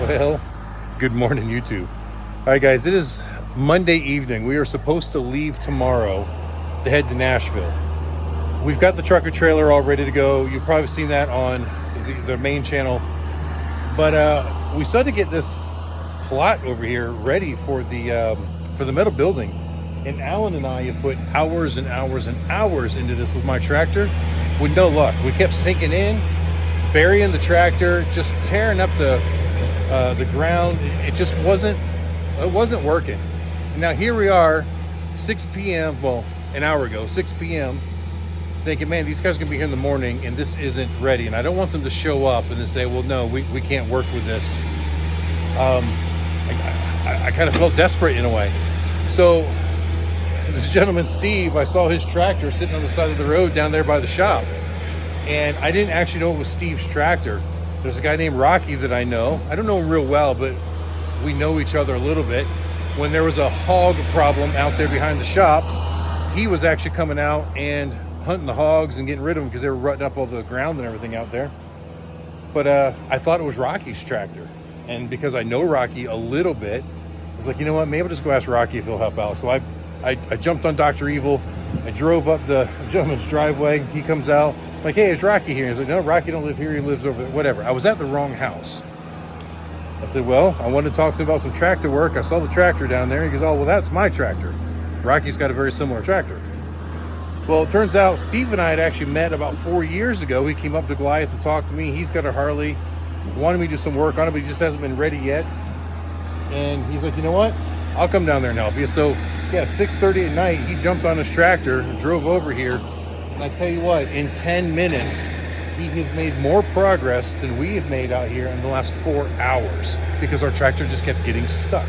Well, good morning, YouTube. All right, guys, it is Monday evening. We are supposed to leave tomorrow to head to Nashville. We've got the trucker trailer all ready to go. You've probably seen that on the main channel. But we started to get this plot over here ready for the metal building. And Alan and I have put hours and hours and hours into this with my tractor with no luck. We kept sinking in, burying the tractor, just tearing up the ground. It just wasn't working. And now here we are, 6 p.m. Well, an hour ago, 6 p.m. thinking, man, these guys are gonna be here in the morning and this isn't ready. And I don't want them to show up and then say, well, no, we can't work with this. I kind of felt desperate in a way. So this gentleman, Steve, I saw his tractor sitting on the side of the road down there by the shop. And I didn't actually know it was Steve's tractor. There's a guy named Rocky that I know. I don't know him real well, but we know each other a little bit. When there was a hog problem out there behind the shop, he was actually coming out and hunting the hogs and getting rid of them because they were rutting up all the ground and everything out there. But I thought it was Rocky's tractor. And because I know Rocky a little bit, I was like, you know what, maybe I'll just go ask Rocky if he'll help out. So I jumped on Dr. Evil. I drove up the gentleman's driveway. He comes out. I'm like, hey, is Rocky here? He's like, no, Rocky don't live here. He lives over there. Whatever. I was at the wrong house. I said, well, I wanted to talk to him about some tractor work. I saw the tractor down there. He goes, oh, well, that's my tractor. Rocky's got a very similar tractor. Well, it turns out Steve and I had actually met about 4 years ago. He came up to Goliath and talked to me. He's got a Harley. Wanted me to do some work on it, but he just hasn't been ready yet. And he's like, you know what? I'll come down there and help you. So, yeah, 6:30 at night, he jumped on his tractor and drove over here. And I tell you what, in 10 minutes, he has made more progress than we have made out here in the last 4 hours because our tractor just kept getting stuck.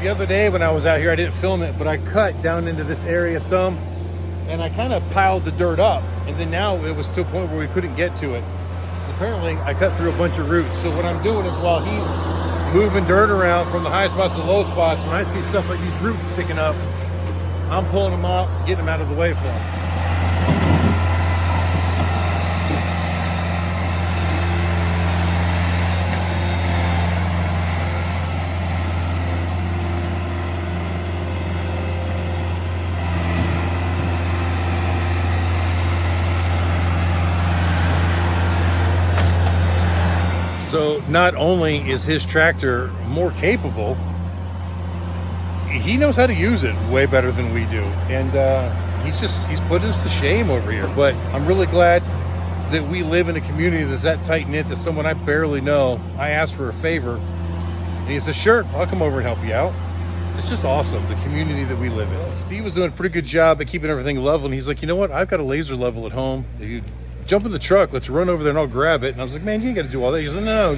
The other day when I was out here, I didn't film it, but I cut down into this area some, and I kind of piled the dirt up, and then now it was to a point where we couldn't get to it. Apparently, I cut through a bunch of roots. So what I'm doing is while he's moving dirt around from the high spots to the low spots, when I see stuff like these roots sticking up, I'm pulling them out, getting them out of the way for him. So not only is his tractor more capable, he knows how to use it way better than we do. And he's put us to shame over here. But I'm really glad that we live in a community that's that tight-knit that someone I barely know, I asked for a favor, and he says, sure, I'll come over and help you out. It's just awesome, the community that we live in. Steve was doing a pretty good job at keeping everything level, and he's like, you know what, I've got a laser level at home. If you jump in the truck, let's run over there and I'll grab it. And I was like, man, you ain't got to do all that. He goes, no.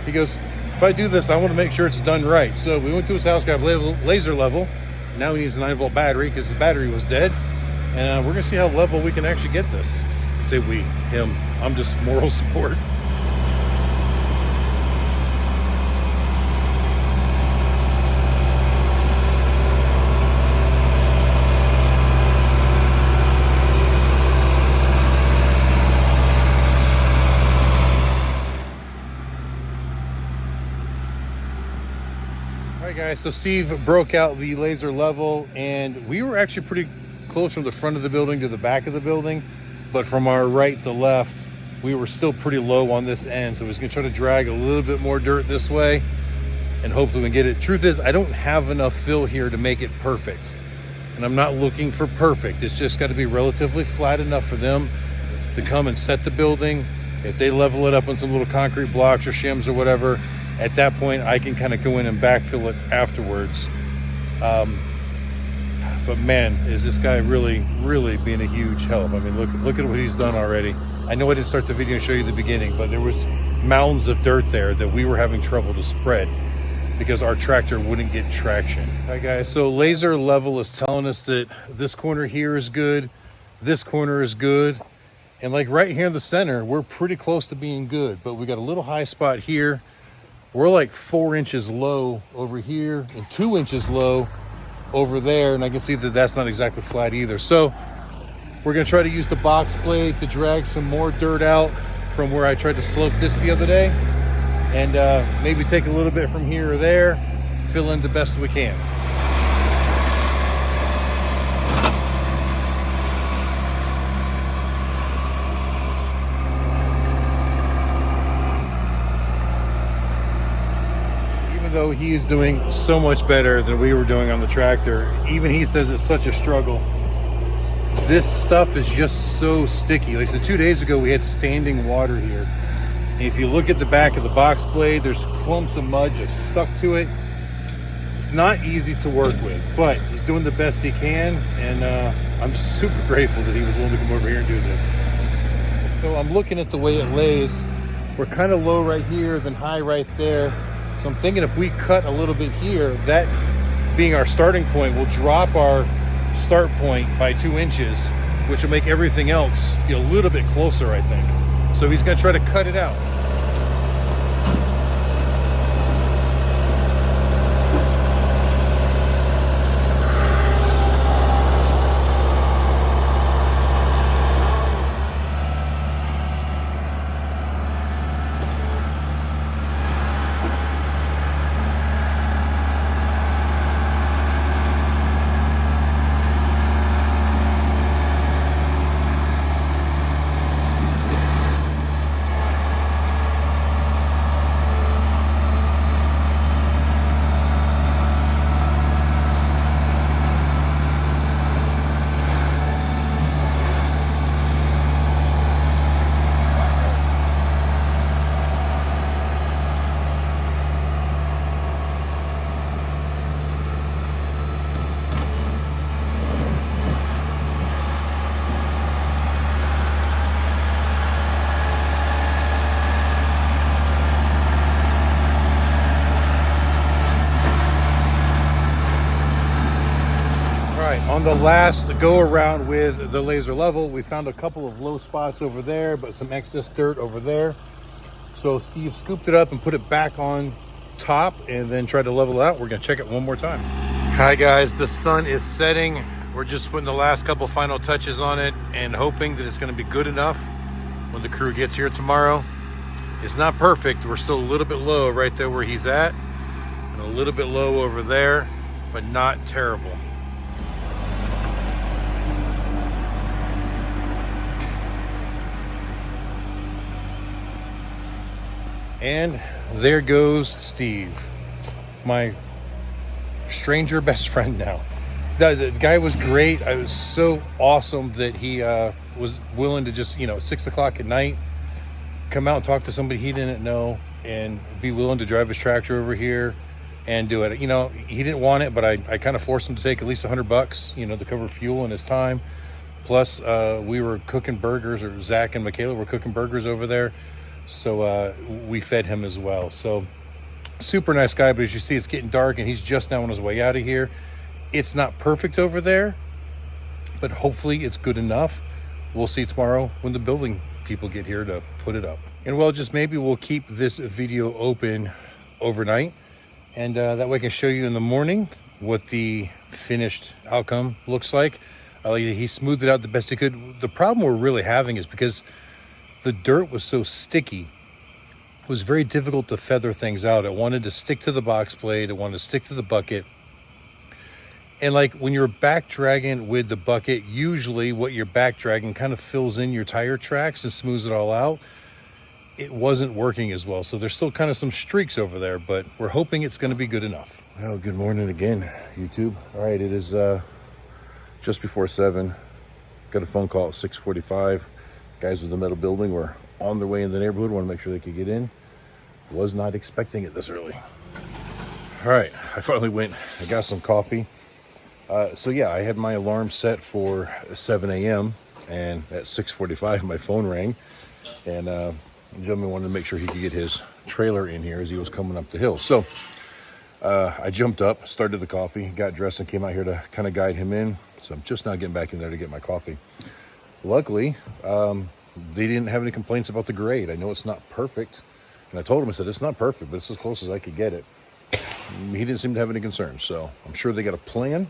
He goes, if I do this, I want to make sure it's done right. So we went to his house, got a laser level. Now he needs a 9-volt battery because his battery was dead. And we're going to see how level we can actually get this. I say we, him. I'm just moral support. All right, guys, so Steve broke out the laser level, and we were actually pretty close from the front of the building to the back of the building, but from our right to left, we were still pretty low on this end, so he's gonna try to drag a little bit more dirt this way, and hopefully we can get it. Truth is, I don't have enough fill here to make it perfect, and I'm not looking for perfect. It's just got to be relatively flat enough for them to come and set the building. If they level it up on some little concrete blocks or shims or whatever, at that point, I can kind of go in and backfill it afterwards. But man, is this guy really, really being a huge help. I mean, look at what he's done already. I know I didn't start the video and show you the beginning, but there was mounds of dirt there that we were having trouble to spread because our tractor wouldn't get traction. All right, guys, so laser level is telling us that this corner here is good. This corner is good. And like right here in the center, we're pretty close to being good, but we got a little high spot here. We're like 4 inches low over here and 2 inches low over there. And I can see that that's not exactly flat either. So we're gonna try to use the box blade to drag some more dirt out from where I tried to slope this the other day. And maybe take a little bit from here or there, fill in the best we can. Though he is doing so much better than we were doing on the tractor, even he says it's such a struggle. This stuff is just so sticky. Like, so 2 days ago we had standing water here, and if you look at the back of the box blade, there's clumps of mud just stuck to it. It's not easy to work with, but he's doing the best he can, and I'm just super grateful that he was willing to come over here and do this. So I'm looking at the way it lays. We're kind of low right here, then high right there. So I'm thinking if we cut a little bit here, that being our starting point, will drop our start point by 2 inches, which will make everything else be a little bit closer, I think. So he's gonna try to cut it out. On the last go around with the laser level, we found a couple of low spots over there, but some excess dirt over there. So Steve scooped it up and put it back on top and then tried to level it out. We're gonna check it one more time. Hi guys, the sun is setting. We're just putting the last couple final touches on it and hoping that it's gonna be good enough when the crew gets here tomorrow. It's not perfect. We're still a little bit low right there where he's at, and a little bit low over there, but not terrible. And there goes Steve, my stranger best friend now. The guy was great. I was so awesome that he was willing to just, 6 o'clock at night, come out and talk to somebody he didn't know and be willing to drive his tractor over here and do it. He didn't want it, but I kind of forced him to take at least $100, to cover fuel and his time. Plus, we were cooking burgers, or Zach and Michaela were cooking burgers over there. So we fed him as well. So super nice guy, but as you see, it's getting dark and he's just now on his way out of here. It's not perfect over there, but hopefully it's good enough. We'll see tomorrow when the building people get here to put it up. And well, just maybe we'll keep this video open overnight, and that way I can show you in the morning what the finished outcome looks like. He smoothed it out the best he could. The problem we're really having is because the dirt was so sticky, it was very difficult to feather things out. It wanted to stick to the box blade. It wanted to stick to the bucket. And like when you're back dragging with the bucket, usually what you're back dragging kind of fills in your tire tracks and smooths it all out. It wasn't working as well. So there's still kind of some streaks over there, but we're hoping it's going to be good enough. Well, good morning again, YouTube. All right, it is just before 7. Got a phone call at 6:45. Guys with the metal building were on their way in the neighborhood, want to make sure they could get in. Was not expecting it this early. All right, I finally went, I got some coffee. So yeah, I had my alarm set for 7 a.m. and at 6:45 my phone rang, and the gentleman wanted to make sure he could get his trailer in here as he was coming up the hill. So I jumped up, started the coffee, got dressed and came out here to kind of guide him in. So I'm just now getting back in there to get my coffee. luckily, they didn't have any complaints about the grade. I know it's not perfect. And I told him, I said, it's not perfect, but it's as close as I could get it. He didn't seem to have any concerns. So I'm sure they got a plan,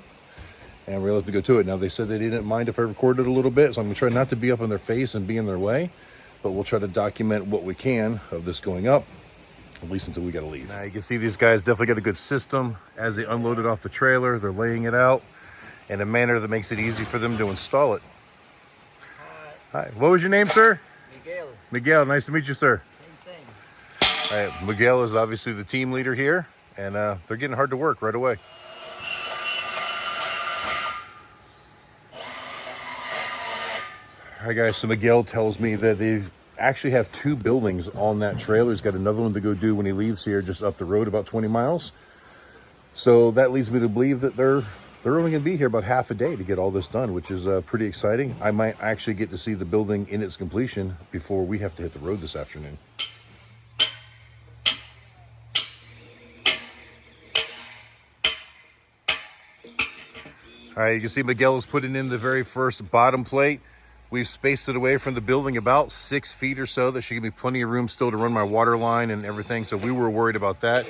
and we're going to have to go to it. Now, they said they didn't mind if I recorded a little bit, so I'm going to try not to be up in their face and be in their way, but we'll try to document what we can of this going up, at least until we got to leave. Now, you can see these guys definitely got a good system. As they unload it off the trailer, they're laying it out in a manner that makes it easy for them to install it. Hi. What was your name, sir? Miguel. Miguel, nice to meet you, sir. Same thing. All right, Miguel is obviously the team leader here, and they're getting hard to work right away. All right, guys, so Miguel tells me that they actually have 2 buildings on that trailer. He's got another one to go do when he leaves here just up the road about 20 miles. So that leads me to believe that they're only going to be here about half a day to get all this done, which is pretty exciting. I might actually get to see the building in its completion before we have to hit the road this afternoon. All right, you can see Miguel is putting in the very first bottom plate. We've spaced it away from the building about 6 feet or so. There should give me plenty of room still to run my water line and everything, so we were worried about that.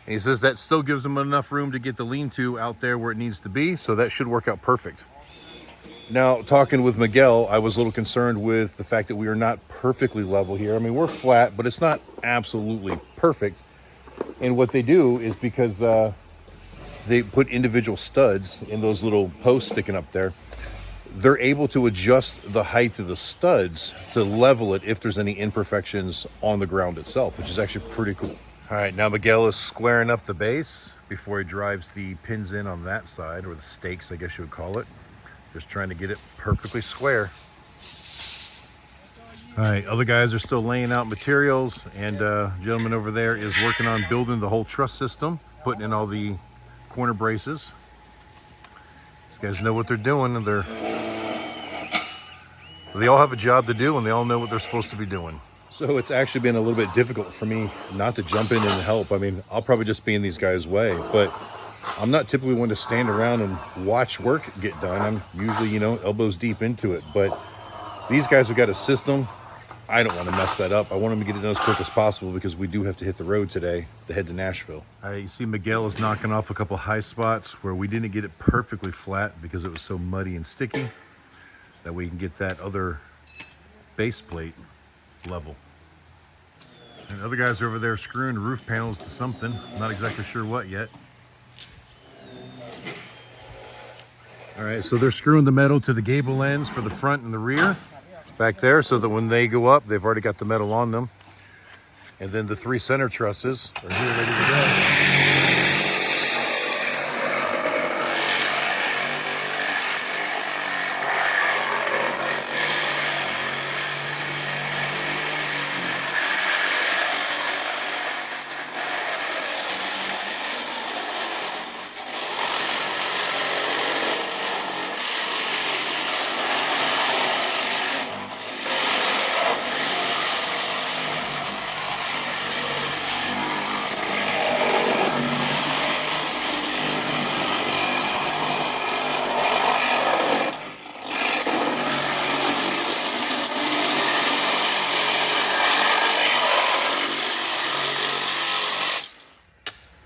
And he says that still gives them enough room to get the lean-to out there where it needs to be, so that should work out perfect. Now, talking with Miguel, I was a little concerned with the fact that we are not perfectly level here. I mean, we're flat, but it's not absolutely perfect. And what they do is because they put individual studs in those little posts sticking up there, they're able to adjust the height of the studs to level it if there's any imperfections on the ground itself, which is actually pretty cool. All right, now Miguel is squaring up the base before he drives the pins in on that side, or the stakes, I guess you would call it. Just trying to get it perfectly square. All right, other guys are still laying out materials, and gentleman over there is working on building the whole truss system, putting in all the corner braces. These guys know what they're doing, and they all have a job to do, and they all know what they're supposed to be doing. So it's actually been a little bit difficult for me not to jump in and help. I mean, I'll probably just be in these guys' way, but I'm not typically one to stand around and watch work get done. I'm usually, elbows deep into it, but these guys have got a system. I don't want to mess that up. I want them to get it done as quick as possible because we do have to hit the road today to head to Nashville. You see Miguel is knocking off a couple high spots where we didn't get it perfectly flat because it was so muddy and sticky. That way you can get that other base plate level. And the other guys are over there screwing roof panels to something. I'm not exactly sure what yet. All right, so they're screwing the metal to the gable ends for the front and the rear back there so that when they go up, they've already got the metal on them. And then the 3 center trusses are here ready to go.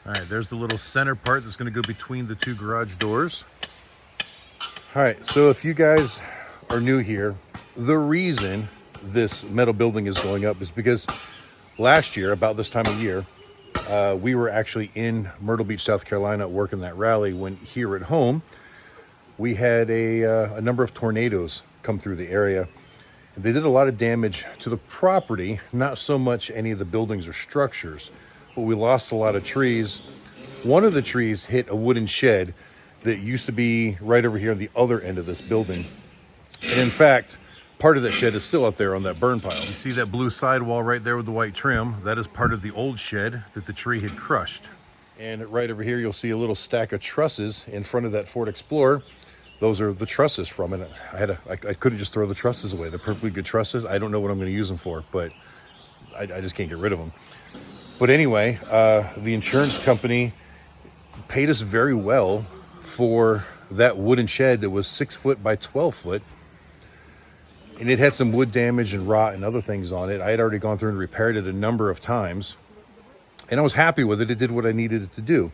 All right, there's the little center part that's going to go between the 2 garage doors. All right, so if you guys are new here, the reason this metal building is going up is because last year, about this time of year, we were actually in Myrtle Beach, South Carolina, working that rally when here at home, we had a number of tornadoes come through the area. They did a lot of damage to the property, not so much any of the buildings or structures, but we lost a lot of trees. One of the trees hit a wooden shed that used to be right over here on the other end of this building. And in fact, part of that shed is still out there on that burn pile. You see that blue sidewall right there with the white trim? That is part of the old shed that the tree had crushed. And right over here, you'll see a little stack of trusses in front of that Ford Explorer. Those are the trusses from it. I couldn't just throw the trusses away. They're perfectly good trusses. I don't know what I'm going to use them for, but I just can't get rid of them. But anyway, the insurance company paid us very well for that wooden shed that was 6 foot by 12 foot. and it had some wood damage and rot and other things on it. I had already gone through and repaired it a number of times, and I was happy with it. It did what I needed it to do.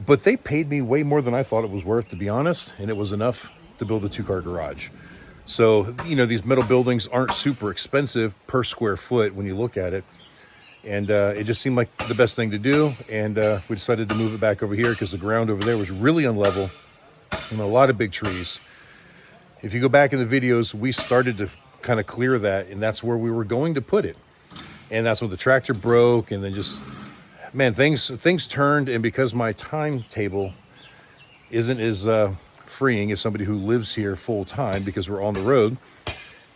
But they paid me way more than I thought it was worth, to be honest, and it was enough to build a 2-car garage. So, these metal buildings aren't super expensive per square foot when you look at it. And it just seemed like the best thing to do. And we decided to move it back over here because the ground over there was really unlevel and a lot of big trees. If you go back in the videos, we started to kind of clear that, and that's where we were going to put it. And that's when the tractor broke, and then just, man, things turned. And because my timetable isn't as freeing as somebody who lives here full time because we're on the road,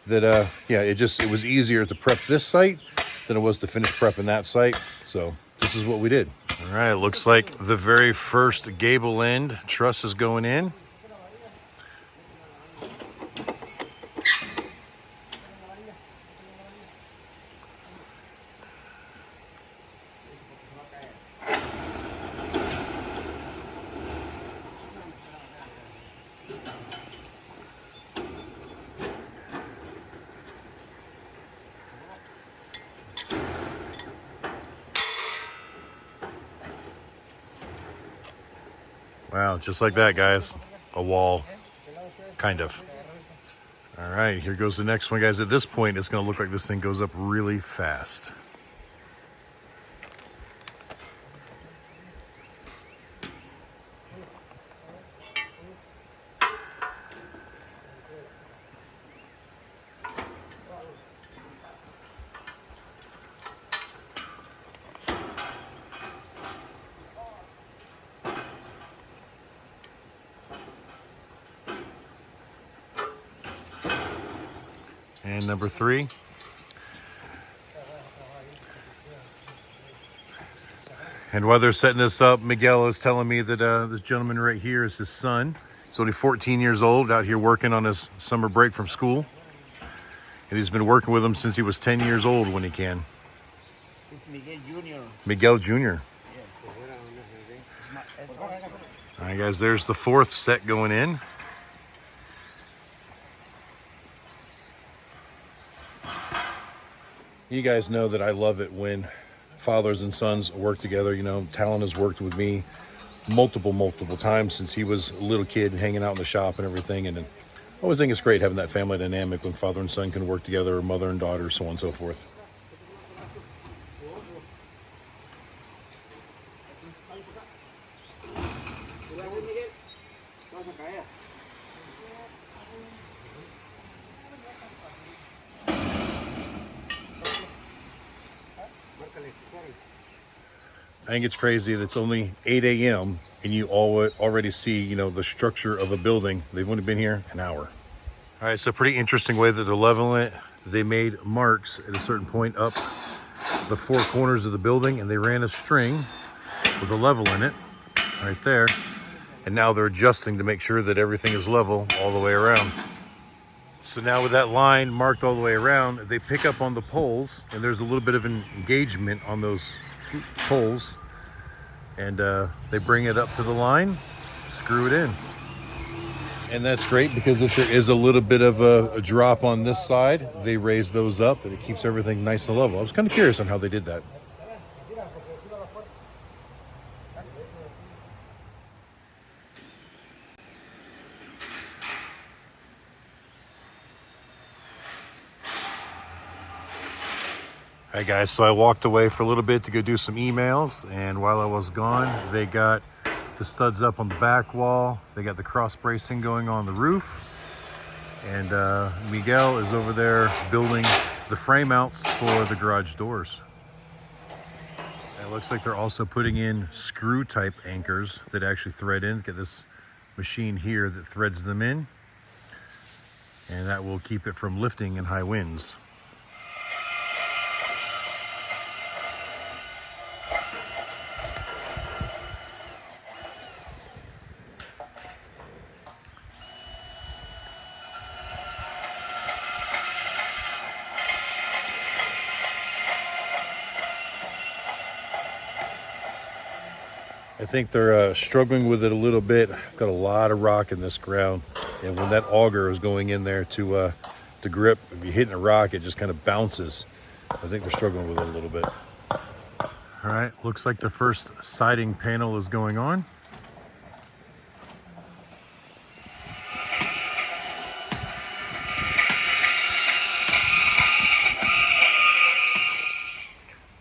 that it was easier to prep this site than it was to finish prepping that site. So this is what we did. All right, looks like the very first gable end truss is going in. Wow, just like that, guys. A wall, kind of. All right, here goes the next one, guys. At this point, it's going to look like this thing goes up really fast. And number 3. And while they're setting this up, Miguel is telling me that this gentleman right here is his son. He's only 14 years old, out here working on his summer break from school. And he's been working with him since he was 10 years old when he can. It's Miguel Jr. Miguel Jr. All right, guys, there's the 4th set going in. You guys know that I love it when fathers and sons work together. Talon has worked with me multiple times since he was a little kid, hanging out in the shop and everything. And I always think it's great having that family dynamic when father and son can work together, or mother and daughter, so on and so forth. I think it's crazy that it's only 8 a.m. and you already see, the structure of a building. They've only been here an hour. All right, so pretty interesting way that they're leveling it. They made marks at a certain point up the 4 corners of the building, and they ran a string with a level in it right there. And now they're adjusting to make sure that everything is level all the way around. So now with that line marked all the way around, they pick up on the poles, and there's a little bit of an engagement on those poles, and they bring it up to the line, screw it in. And that's great, because if there is a little bit of a drop on this side, they raise those up, and it keeps everything nice and level. I was kind of curious on how they did that. All right, guys, so I walked away for a little bit to go do some emails, and while I was gone, they got the studs up on the back wall. They got the cross bracing going on the roof, and Miguel is over there building the frame mounts for the garage doors. And it looks like they're also putting in screw type anchors that actually thread in. Get this machine here that threads them in, and that will keep it from lifting in high winds. I think they're struggling with it a little bit. I've got a lot of rock in this ground. And when that auger is going in there to grip, if you're hitting a rock, it just kind of bounces. I think they're struggling with it a little bit. All right, looks like the first siding panel is going on.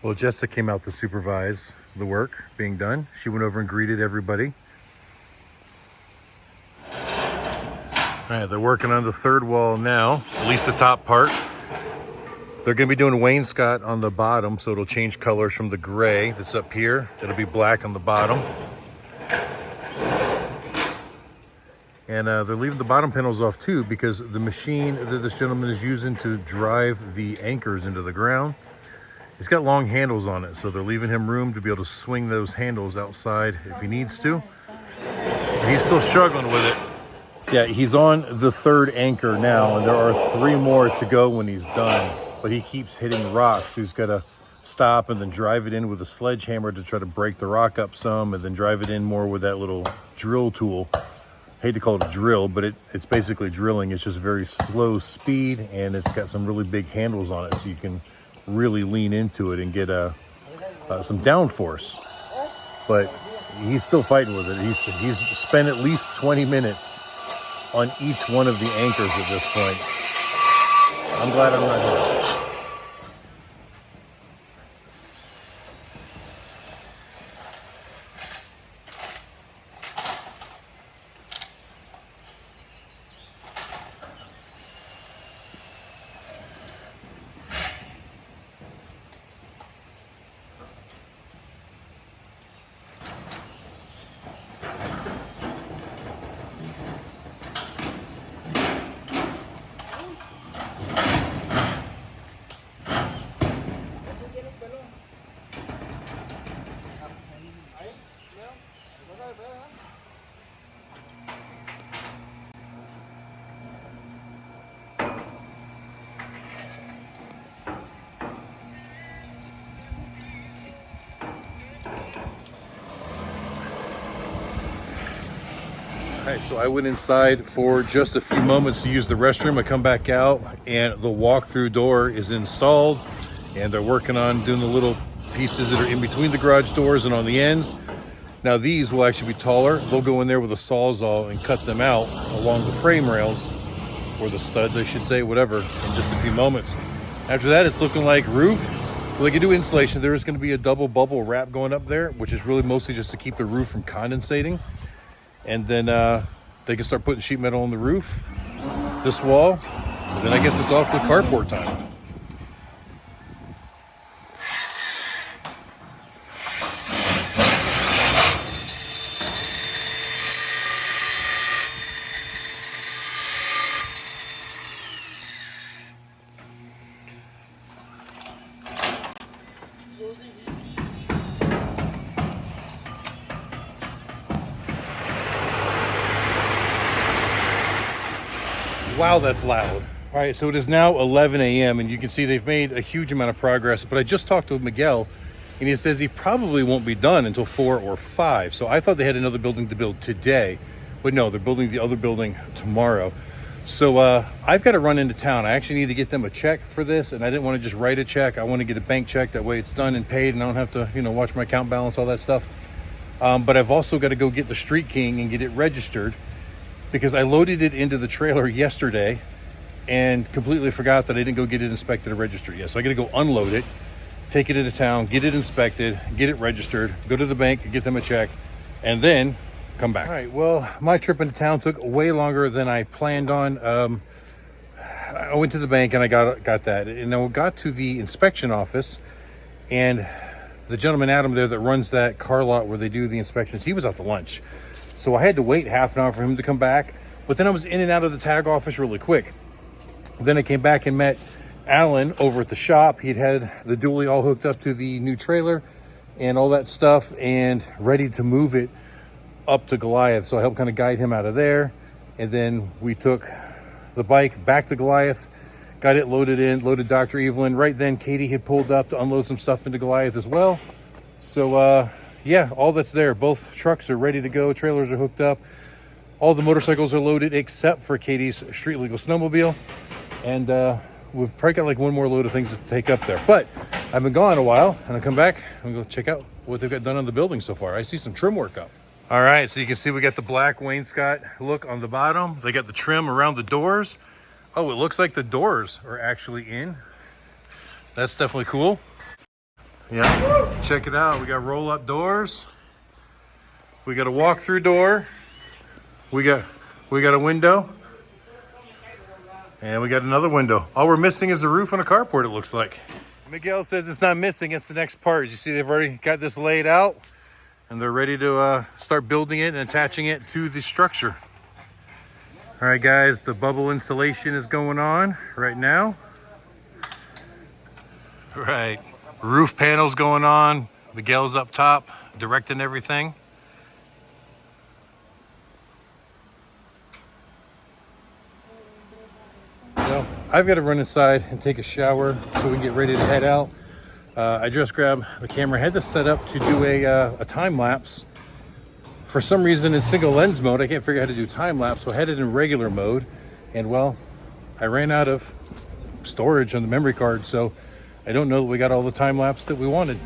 Well, Jessica came out to supervise the work being done. She went over and greeted everybody. All right, they're working on the third wall now, at least the top part. They're gonna be doing wainscot on the bottom, so it'll change colors from the gray that's up here. It'll be black on the bottom. And they're leaving the bottom panels off too, because the machine that this gentleman is using to drive the anchors into the ground, it's got long handles on it, so they're leaving him room to be able to swing those handles outside if he needs to. He's still struggling with it. Yeah, he's on the third anchor now, and there are 3 more to go when he's done. But he keeps hitting rocks, so he's got to stop and then drive it in with a sledgehammer to try to break the rock up some, and then drive it in more with that little drill tool. I hate to call it a drill, but it's basically drilling. It's just very slow speed, and it's got some really big handles on it, so you can really lean into it and get some downforce. But he's still fighting with it. He's spent at least 20 minutes on each one of the anchors at this point. I'm glad I'm not here. All right, so I went inside for just a few moments to use the restroom. I come back out and the walk-through door is installed, and they're working on doing the little pieces that are in between the garage doors and on the ends. Now these will actually be taller. They'll go in there with a Sawzall and cut them out along the frame rails, or the studs, I should say, whatever, in just a few moments. After that, it's looking like roof. Well, they can do insulation. There is going to be a double bubble wrap going up there, which is really mostly just to keep the roof from condensating. And then they can start putting sheet metal on the roof, this wall, and then I guess it's off to carport time. Wow, that's loud. All right, so it is now 11 a.m. and you can see they've made a huge amount of progress, but I just talked to Miguel and he says he probably won't be done until 4 or 5. So I thought they had another building to build today, but no, they're building the other building tomorrow. So I've got to run into town. I actually need to get them a check for this, and I didn't want to just write a check. I want to get a bank check. That way it's done and paid and I don't have to, watch my account balance, all that stuff. But I've also got to go get the Street King and get it registered, because I loaded it into the trailer yesterday and completely forgot that I didn't go get it inspected or registered yet. So I got to go unload it, take it into town, get it inspected, get it registered, go to the bank, get them a check, and then come back. All right, well, my trip into town took way longer than I planned on. I went to the bank and I got that. And I got to the inspection office, and the gentleman, Adam, there that runs that car lot where they do the inspections, he was out to lunch. So I had to wait half an hour for him to come back. But then I was in and out of the tag office really quick. Then I came back and met Alan over at the shop. He'd had the dually all hooked up to the new trailer and all that stuff and ready to move it up to Goliath. So I helped kind of guide him out of there. And then we took the bike back to Goliath, got it loaded in, loaded Dr. Evelyn. Right then, Katie had pulled up to unload some stuff into Goliath as well. So, yeah, all that's there. Both trucks are ready to go. Trailers are hooked up. All the motorcycles are loaded except for Katie's street legal snowmobile. And we've probably got like one more load of things to take up there. But I've been gone a while, and I'll come back and go check out what they've got done on the building so far. I see some trim work up. All right, so you can see we got the black wainscot look on the bottom. They got the trim around the doors. Oh, it looks like the doors are actually in. That's definitely cool. Yeah, check it out. We got roll-up doors. We got a walk-through door. We got a window. And we got another window. All we're missing is the roof and a carport, it looks like. Miguel says it's not missing, it's the next part. You see, they've already got this laid out, and they're ready to start building it and attaching it to the structure. All right, guys, the bubble insulation is going on right now. Right, roof panels going on. Miguel's up top, directing everything. So I've got to run inside and take a shower so we can get ready to head out. I just grabbed the camera. I had this set up to do a time lapse. For some reason in single lens mode, I can't figure out how to do time lapse, so I had it in regular mode. And well, I ran out of storage on the memory card, so I don't know that we got all the time lapse that we wanted.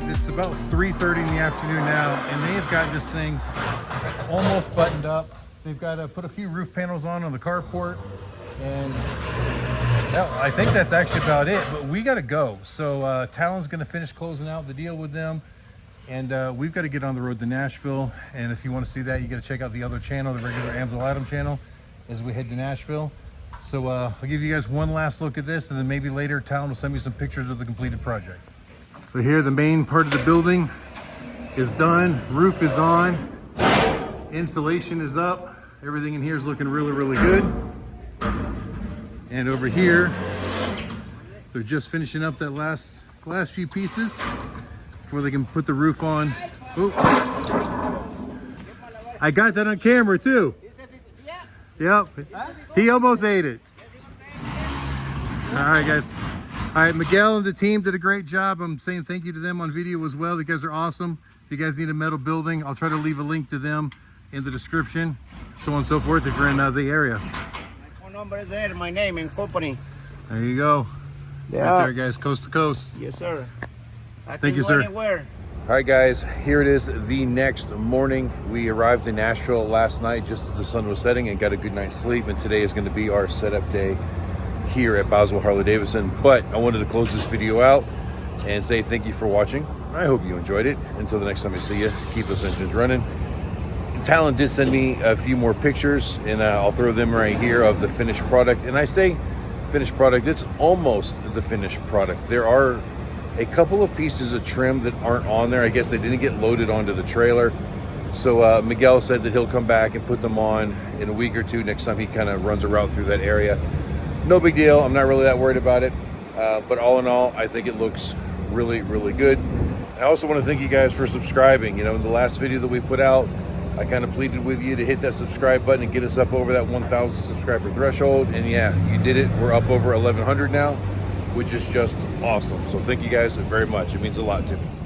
It's about 3:30 in the afternoon now, and they have got this thing almost buttoned up. They've got to put a few roof panels on the carport, and I think that's actually about it. But we got to go. So Talon's going to finish closing out the deal with them, and we've got to get on the road to Nashville. And if you want to see that, you got to check out the other channel, the regular Amsel Adam channel, as we head to Nashville. So I'll give you guys one last look at this, and then maybe later Talon will send me some pictures of the completed project. But here, the main part of the building is done. Roof is on. Insulation is up. Everything in here is looking really, really good. And over here, they're just finishing up that last few pieces before they can put the roof on. Ooh. I got that on camera too. Yep. He almost ate it. All right, guys. All right, Miguel and the team did a great job. I'm saying thank you to them on video as well. You guys are awesome. If you guys need a metal building, I'll try to leave a link to them in the description, so on and so forth, if you're in the area. My phone number is there, my name and company. There you go. Yeah. Right there, guys, coast to coast. Yes, sir. Thank you, sir. Anywhere. All right, guys, here it is the next morning. We arrived in Nashville last night just as the sun was setting and got a good night's sleep, and today is going to be our setup day here at Boswell Harley-Davidson. But I wanted to close this video out and say thank you for watching. I hope you enjoyed it. Until the next time I see you, keep those engines running. Talon did send me a few more pictures, and I'll throw them right here of the finished product. And I say finished product, it's almost the finished product. There are a couple of pieces of trim that aren't on there. I guess they didn't get loaded onto the trailer. So Miguel said that he'll come back and put them on in a week or two next time he kind of runs a route through that area. no big deal. I'm not really that worried about it. But all in all, I think it looks really, really good. I also want to thank you guys for subscribing. You know, in the last video that we put out, I kind of pleaded with you to hit that subscribe button and get us up over that 1,000 subscriber threshold. And yeah, you did it. We're up over 1,100 now, which is just awesome. So thank you guys very much. It means a lot to me.